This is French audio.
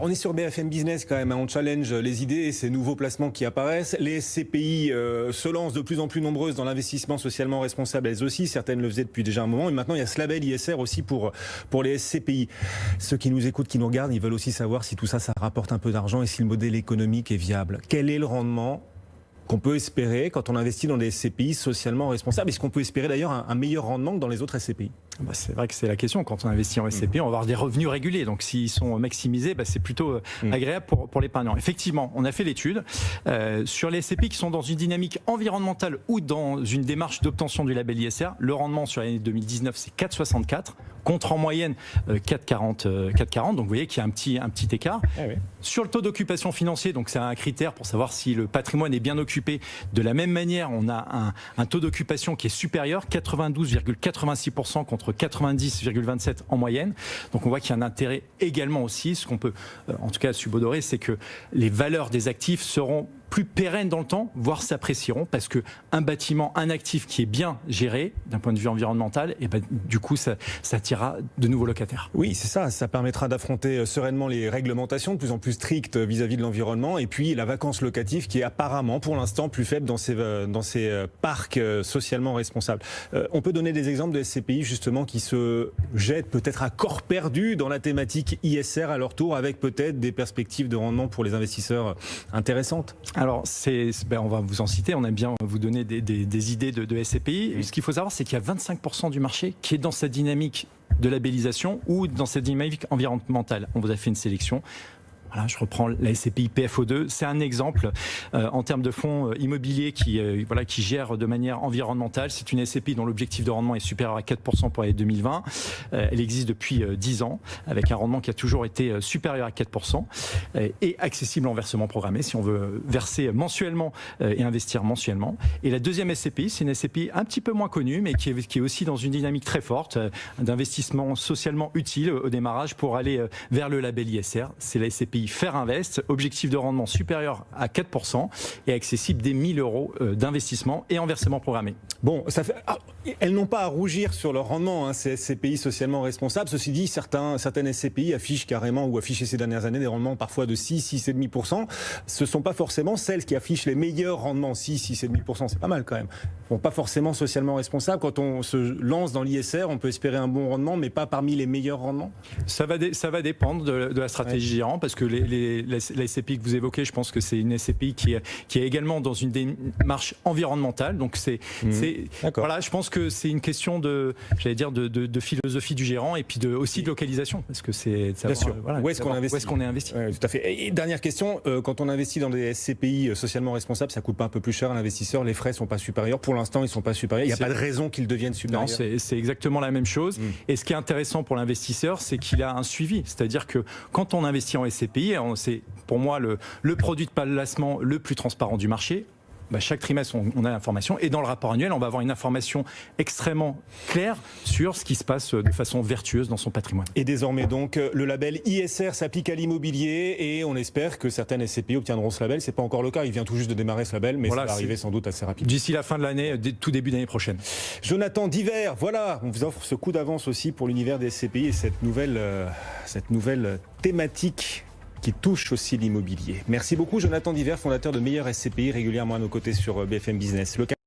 Alors on est sur BFM Business quand même, hein. On challenge les idées et ces nouveaux placements qui apparaissent. Les SCPI se lancent de plus en plus nombreuses dans l'investissement socialement responsable, elles aussi. Certaines le faisaient depuis déjà un moment. Et maintenant il y a ce label ISR aussi pour les SCPI. Ceux qui nous écoutent, qui nous regardent, ils veulent aussi savoir si tout ça, ça rapporte un peu d'argent et si le modèle économique est viable. Quel est le rendement qu'on peut espérer quand on investit dans des SCPI socialement responsables? Est-ce qu'on peut espérer d'ailleurs un meilleur rendement que dans les autres SCPI? C'est vrai que c'est la question. Quand on investit en SCPI, on va avoir des revenus réguliers. Donc s'ils sont maximisés, c'est plutôt agréable pour l'épargnant. Effectivement, on a fait l'étude. Sur les SCPI qui sont dans une dynamique environnementale ou dans une démarche d'obtention du label ISR, le rendement sur l'année 2019, c'est 4,64, contre en moyenne 4,40. Donc vous voyez qu'il y a un petit écart. Ah oui. Sur le taux d'occupation financier, donc c'est un critère pour savoir si le patrimoine est bien occupé. De la même manière, on a un taux d'occupation qui est supérieur, 92,86% contre 90,27 en moyenne. Donc on voit qu'il y a un intérêt également aussi. Ce qu'on peut en tout cas subodorer, c'est que les valeurs des actifs seront plus pérennes dans le temps, voire s'apprécieront, parce qu'un bâtiment, un actif qui est bien géré d'un point de vue environnemental, et du coup ça attirera de nouveaux locataires. Oui, c'est ça, ça permettra d'affronter sereinement les réglementations de plus en plus strictes vis-à-vis de l'environnement, et puis la vacance locative qui est apparemment pour l'instant plus faible dans ces parcs socialement responsables. On peut donner des exemples de SCPI justement qui se jettent peut-être à corps perdu dans la thématique ISR à leur tour, avec peut-être des perspectives de rendement pour les investisseurs intéressantes? Alors, on va vous en citer, on aime bien vous donner des idées de SCPI. Oui. Ce qu'il faut savoir, c'est qu'il y a 25% du marché qui est dans cette dynamique de labellisation ou dans cette dynamique environnementale. On vous a fait une sélection. Voilà, je reprends la SCPI PFO2, c'est un exemple en termes de fonds immobiliers qui gèrent de manière environnementale. C'est une SCPI dont l'objectif de rendement est supérieur à 4% pour l'année 2020. Elle existe depuis 10 ans, avec un rendement qui a toujours été supérieur à 4% et accessible en versement programmé si on veut verser mensuellement et investir mensuellement. Et la deuxième SCPI, c'est une SCPI un petit peu moins connue, mais qui est aussi dans une dynamique très forte d'investissement socialement utile au démarrage pour aller vers le label ISR. C'est la SCPI Faire Invest, objectif de rendement supérieur à 4% et accessible dès 1 000 euros d'investissement et en versement programmé. Bon, elles n'ont pas à rougir sur leur rendement, hein, ces SCPI socialement responsables. Ceci dit, certaines SCPI affichent carrément ou affichaient ces dernières années des rendements parfois de 6,5%. Ce ne sont pas forcément celles qui affichent les meilleurs rendements. 6,5%, c'est pas mal quand même. Bon, pas forcément socialement responsables. Quand on se lance dans l'ISR, on peut espérer un bon rendement, mais pas parmi les meilleurs rendements. Ça va dépendre de la stratégie gérant, parce que la SCPI que vous évoquez, je pense que c'est une SCPI qui est également dans une démarche environnementale. Donc voilà, je pense que c'est une question de philosophie du gérant et puis aussi de localisation, parce que c'est bien sûr. Où est-ce qu'on est investi. Ouais, tout à fait. Et dernière question, quand on investit dans des SCPI socialement responsables, ça coûte pas un peu plus cher à l'investisseur? Les frais sont pas supérieurs. Pour l'instant, ils sont pas supérieurs. Il n'y a pas de raison qu'ils deviennent supérieurs. Non, c'est exactement la même chose. Et ce qui est intéressant pour l'investisseur, c'est qu'il a un suivi. C'est-à-dire que quand on investit en SCPI, c'est pour moi le produit de placement le plus transparent du marché. Chaque trimestre, on a l'information, et dans le rapport annuel, on va avoir une information extrêmement claire sur ce qui se passe de façon vertueuse dans son patrimoine. Et désormais donc, le label ISR s'applique à l'immobilier, et on espère que certaines SCPI obtiendront ce label. C'est pas encore le cas, il vient tout juste de démarrer ce label, mais voilà, ça va arriver sans doute assez rapidement. D'ici la fin de l'année, tout début d'année prochaine. Jonathan Diver, voilà, on vous offre ce coup d'avance aussi pour l'univers des SCPI et cette nouvelle thématique qui touche aussi l'immobilier. Merci beaucoup Jonathan Diver, fondateur de Meilleur SCPI, régulièrement à nos côtés sur BFM Business.